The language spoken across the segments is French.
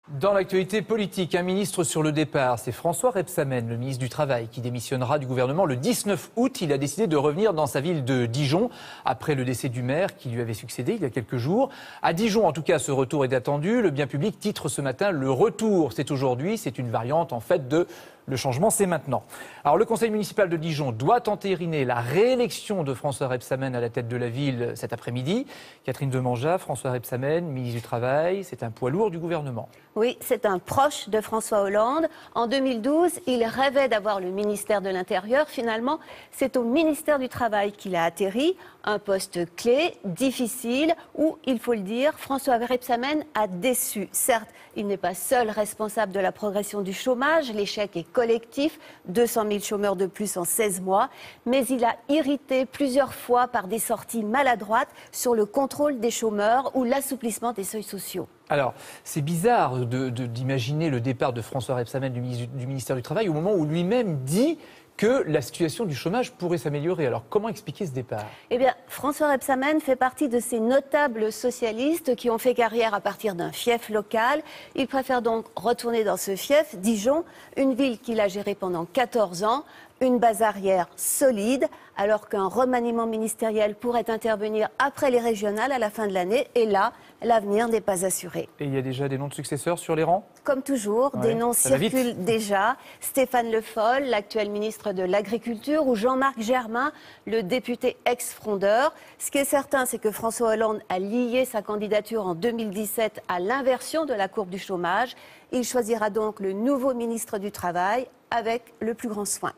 Dans l'actualité politique, un ministre sur le départ, c'est François Rebsamen, le ministre du Travail, qui démissionnera du gouvernement le 19 août. Il a décidé de revenir dans sa ville de Dijon, après le décès du maire qui lui avait succédé il y a quelques jours. À Dijon, en tout cas, ce retour est attendu. Le bien public titre ce matin « Le retour, c'est aujourd'hui ». C'est une variante, en fait, de « Le changement, c'est maintenant ». Alors, le conseil municipal de Dijon doit entériner la réélection de François Rebsamen à la tête de la ville cet après-midi. Catherine Demangeat, François Rebsamen, ministre du Travail, c'est un poids lourd du gouvernement. Oui, c'est un proche de François Hollande. En 2012, il rêvait d'avoir le ministère de l'Intérieur. Finalement, c'est au ministère du Travail qu'il a atterri. Un poste clé, difficile, où, il faut le dire, François Rebsamen a déçu. Certes, il n'est pas seul responsable de la progression du chômage. L'échec est collectif, 200 000 chômeurs de plus en 16 mois. Mais il a irrité plusieurs fois par des sorties maladroites sur le contrôle des chômeurs ou l'assouplissement des seuils sociaux. Alors, c'est bizarre d'imaginer le départ de François Rebsamen du ministère du Travail au moment où lui-même dit que la situation du chômage pourrait s'améliorer. Alors, comment expliquer ce départ ? Eh bien, François Rebsamen fait partie de ces notables socialistes qui ont fait carrière à partir d'un fief local. Il préfère donc retourner dans ce fief, Dijon, une ville qu'il a gérée pendant 14 ans, une base arrière solide, alors qu'un remaniement ministériel pourrait intervenir après les régionales à la fin de l'année. Et là, l'avenir n'est pas assuré. Et il y a déjà des noms de successeurs sur les rangs ? Comme toujours, Ouais, des noms ça va circulent vite. déjà. Stéphane Le Foll, l'actuel ministre de l'Agriculture, ou Jean-Marc Germain, le député ex-frondeur. Ce qui est certain, c'est que François Hollande a lié sa candidature en 2017 à l'inversion de la courbe du chômage. Il choisira donc le nouveau ministre du Travail avec le plus grand soin.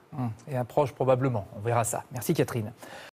Et un proche probablement, on verra ça. Merci Catherine.